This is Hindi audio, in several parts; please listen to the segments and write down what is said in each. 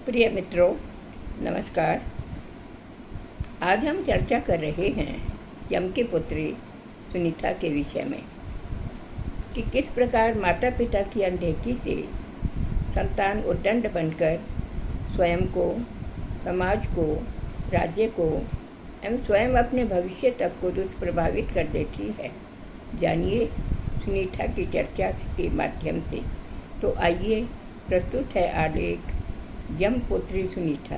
प्रिय मित्रों, नमस्कार। आज हम चर्चा कर रहे हैं यम की पुत्री सुनीता के विषय में कि किस प्रकार माता पिता की अनदेखी से संतान उद्दंड बनकर स्वयं को, समाज को, राज्य को एवं स्वयं अपने भविष्य तक को दुष्प्रभावित कर देती है। जानिए सुनीता की चर्चा के माध्यम से। तो आइए, प्रस्तुत है आलेख यम पुत्री सुनीता।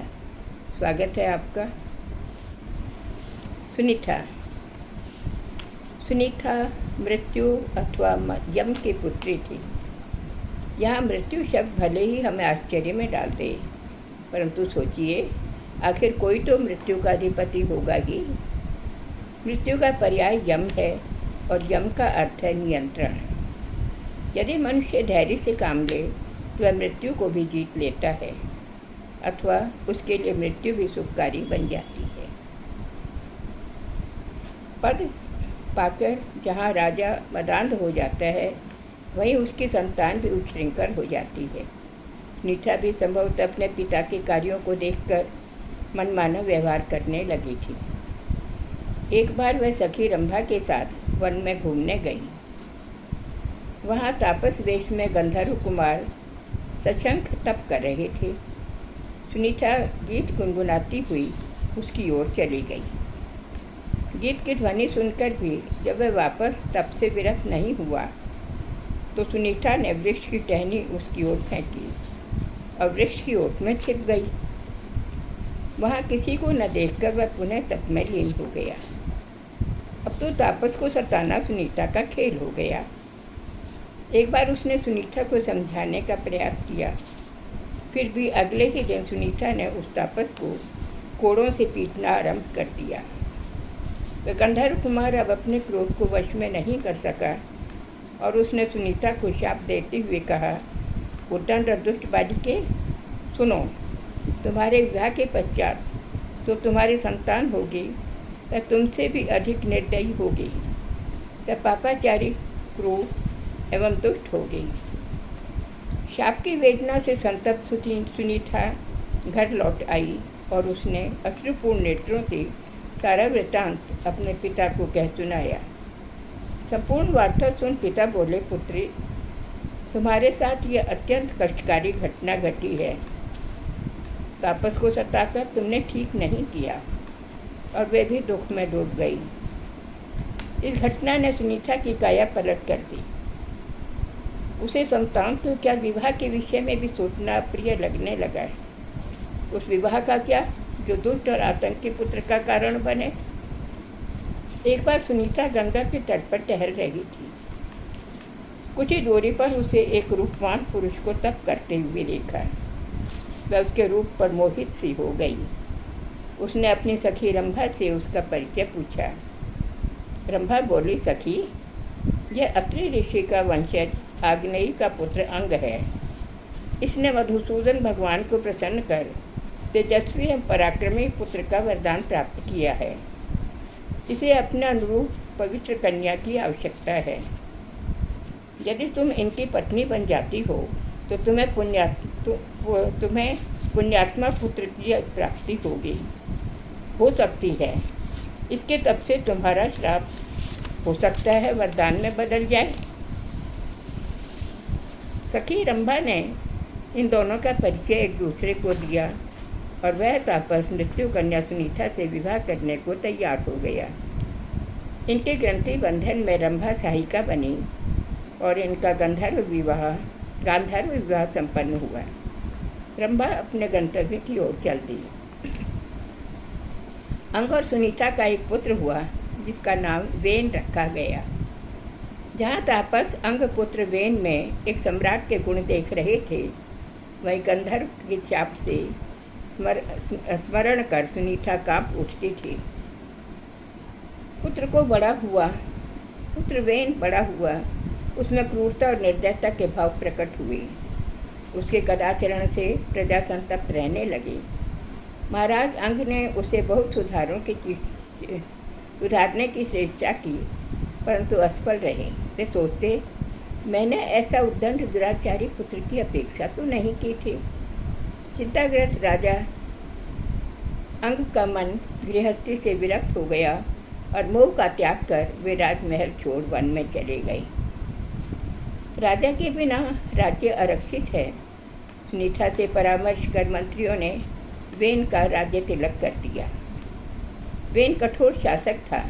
स्वागत है आपका। सुनीता मृत्यु अथवा यम की पुत्री थी। यहाँ मृत्यु शब्द भले ही हमें आश्चर्य में डाल दे, परंतु सोचिए, आखिर कोई तो मृत्यु का अधिपति होगा ही। मृत्यु का पर्याय यम है और यम का अर्थ है नियंत्रण। यदि मनुष्य धैर्य से काम ले तो वह मृत्यु को भी जीत लेता है, अथवा उसके लिए मृत्यु भी सुखकारी बन जाती है। पद पाकर जहाँ राजा मदांध हो जाता है, वहीं उसकी संतान भी उच्छृंखल हो जाती है। सुनीता भी संभवतः अपने पिता के कार्यों को देखकर मनमाना व्यवहार करने लगी थी। एक बार वह सखी रंभा के साथ वन में घूमने गई। वहाँ तापस वेश में गंधर्व कुमार सशंख तप कर रहे थे। सुनीता गीत गुनगुनाती हुई उसकी ओर चली गई। गीत की ध्वनि सुनकर भी जब वह वापस तप से विरत नहीं हुआ, तो सुनीता ने वृक्ष की टहनी उसकी ओर फेंकी और वृक्ष की ओट में छिप गई। वहाँ किसी को न देखकर वह पुनः तप में लीन हो गया। अब तो तापस को सताना सुनीता का खेल हो गया। एक बार उसने सुनीता को समझाने का प्रयास किया, फिर भी अगले ही दिन सुनीता ने उस तापस को कोड़ों से पीटना आरंभ कर दिया। वह गंधर्व कुमार अब अपने क्रोध को वश में नहीं कर सका और उसने सुनीता को शाप देते हुए कहा, उद्दंड और दुष्ट बालिके, सुनो, तुम्हारे विवाह के पश्चात तो तुम्हारी संतान होगी, वह तुमसे भी अधिक निर्दयी होगी। वह पापाचारी, क्रूर एवं दुष्ट होगी। शाप की वेदना से संतप्त सुनीता घर लौट आई और उसने अश्रुपूर्ण नेत्रों से सारा वृत्तांत अपने पिता को कह सुनाया। संपूर्ण वार्ता सुन पिता बोले, पुत्री, तुम्हारे साथ यह अत्यंत कष्टकारी घटना घटी है। तापस को सताकर तुमने ठीक नहीं किया और वे भी दुख में डूब गई। इस घटना ने सुनीता की काया पलट कर दी। उसे संतान तो क्या, विवाह के विषय में भी सोचना अप्रिय लगने लगा है। उस विवाह का क्या जो दुष्ट और आतंकी पुत्र का कारण बने। एक बार सुनीता गंगा के तट पर टहल रही थी। कुछ ही दूरी पर उसे एक रूपवान पुरुष को तप करते हुए देखा। वह उसके रूप पर मोहित सी हो गई। उसने अपनी सखी रंभा से उसका परिचय पूछा। रंभा बोली, सखी, यह अत्रि ऋषि का वंशज आग्नेयी का पुत्र अंग है। इसने मधुसूदन भगवान को प्रसन्न कर तेजस्वी एवं पराक्रमी पुत्र का वरदान प्राप्त किया है। इसे अपने अनुरूप पवित्र कन्या की आवश्यकता है। यदि तुम इनकी पत्नी बन जाती हो तो तुम्हें पुण्यात्मा पुत्र की प्राप्ति होगी। हो सकती है इसके तब से तुम्हारा श्राप हो सकता है वरदान में बदल जाए। सखी रंभा ने इन दोनों का परिचय एक दूसरे को दिया और वह तापस मृत्यु कन्या सुनीता से विवाह करने को तैयार हो गया। इनके ग्रंथि बंधन में रंभा सहायिका बनी और इनका गांधर्व विवाह संपन्न हुआ। रंभा अपने गंतव्य की ओर चल दी। अंग और सुनीता का एक पुत्र हुआ जिसका नाम वेन रखा गया। जहाँ तापस अंग पुत्र वेन में एक सम्राट के गुण देख रहे थे, वहीं गंधर्व की चाप से स्मरण कर सुनीता कांप उठती थी। पुत्र वेन बड़ा हुआ, उसमें क्रूरता और निर्दयता के भाव प्रकट हुए। उसके कदाचरण से प्रजा संतप्त रहने लगी। महाराज अंग ने उसे बहुत सुधारने की चेष्टा की, परंतु असफल रहे। वे सोचते, मैंने ऐसा उद्दंड दुराचारी पुत्र की अपेक्षा तो नहीं की थी। चिंताग्रस्त राजा अंग का मन गृहस्थी से विरक्त हो गया और मोह का त्याग कर वे राजमहल छोड़ वन में चले गए। राजा के बिना राज्य आरक्षित है। सुनीता से परामर्श कर मंत्रियों ने वेन का राज्य तिलक कर दिया। वेन कठोर शासक था।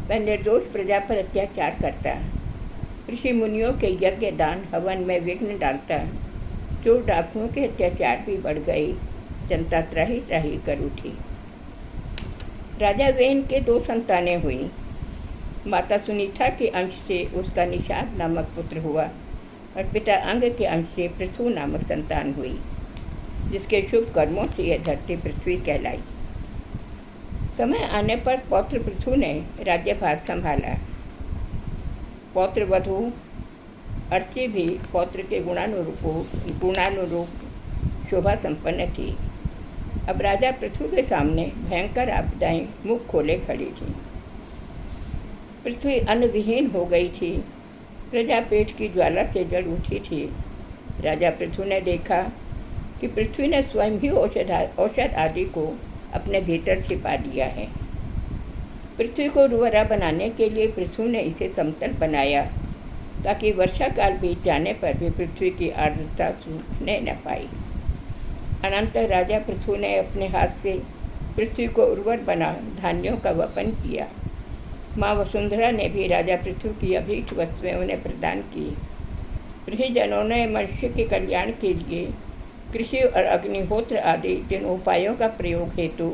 वह निर्दोष प्रजा पर अत्याचार करता, ऋषि मुनियों के यज्ञ दान हवन में विघ्न डालता। चोर डाकुओं के अत्याचार भी बढ़ गए। जनता त्राही त्राही कर उठी। राजा वेन के 2 संतानें हुई। माता सुनीता के अंश से उसका निषाद नामक पुत्र हुआ और पिता अंग के अंश से पृथु नामक संतान हुई, जिसके शुभ कर्मों से यह धरती पृथ्वी कहलाई। समय आने पर पौत्र पृथु ने राज्यभार संभाला। पौत्र वधु अर्ची भी पौत्र के गुणानुरूप शोभा संपन्न थी। अब राजा पृथु के सामने भयंकर आपदाएं मुख खोले खड़ी थी। पृथ्वी अन्नविहीन हो गई थी। प्रजा पेट की ज्वाला से जल उठी थी। राजा पृथु ने देखा कि पृथ्वी ने स्वयं ही औषध आदि को अपने भीतर छिपा दिया है। पृथ्वी को उर्वरा बनाने के लिए पृथु ने इसे समतल बनाया, ताकि वर्षा काल बीत जाने पर भी पृथ्वी की आर्द्रता सूखने न पाई। अनंतर राजा पृथु ने अपने हाथ से पृथ्वी को उर्वर बना धान्यों का वपन किया। माँ वसुंधरा ने भी राजा पृथु की अभीष्ट वस्तुएं उन्हें प्रदान की। ऋषिजनों ने मनुष्य के कल्याण के लिए कृषि और अग्निहोत्र आदि जिन उपायों का प्रयोग हेतु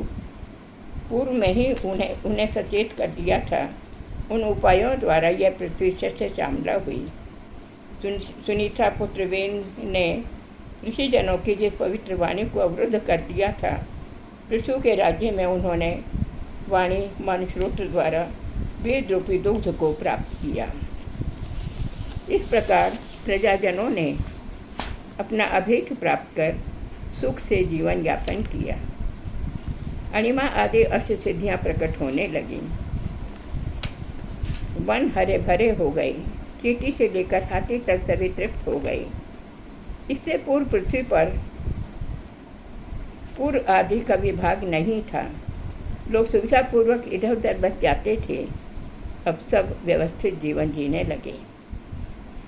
पूर्व में ही उन्हें सचेत कर दिया था, उन उपायों द्वारा यह पृथ्वी से श्यामला हुई। सुनीता पुत्र वेन ने ऋषिजनों की जिस पवित्र वाणी को अवरुद्ध कर दिया था, पृथु के राज्य में उन्होंने वाणी मानस्रोत्र द्वारा वेद रूपी दुग्ध को प्राप्त किया। इस प्रकार प्रजाजनों ने अपना अभीष्ट प्राप्त कर सुख से जीवन यापन किया। अणिमा आदि अष्ट सिद्धियाँ प्रकट होने लगीं। वन हरे भरे हो गए। चींटी से लेकर हाथी तक सभी तृप्त हो गए। इससे पूर्व पृथ्वी पर पूर्व आदि का विभाग नहीं था। लोग सुविधापूर्वक इधर उधर बस जाते थे। अब सब व्यवस्थित जीवन जीने लगे।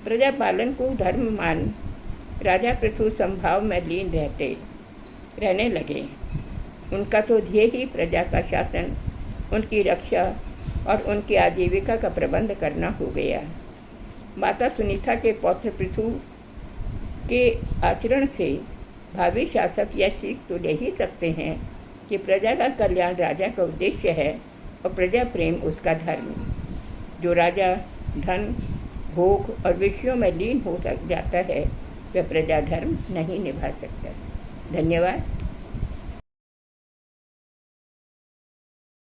प्रजा पालन को धर्म मान राजा पृथु संभाव में लीन रहने लगे। उनका तो ध्येय ही प्रजा का शासन, उनकी रक्षा और उनकी आजीविका का प्रबंध करना हो गया। माता सुनीता के पौत्र पृथु के आचरण से भावी शासक यह सीख तो ले ही सकते हैं कि प्रजा का कल्याण राजा का उद्देश्य है और प्रजा प्रेम उसका धर्म। जो राजा धन, भोग और विषयों में लीन हो जाता है, वह प्रजा धर्म नहीं निभा सकता। धन्यवाद।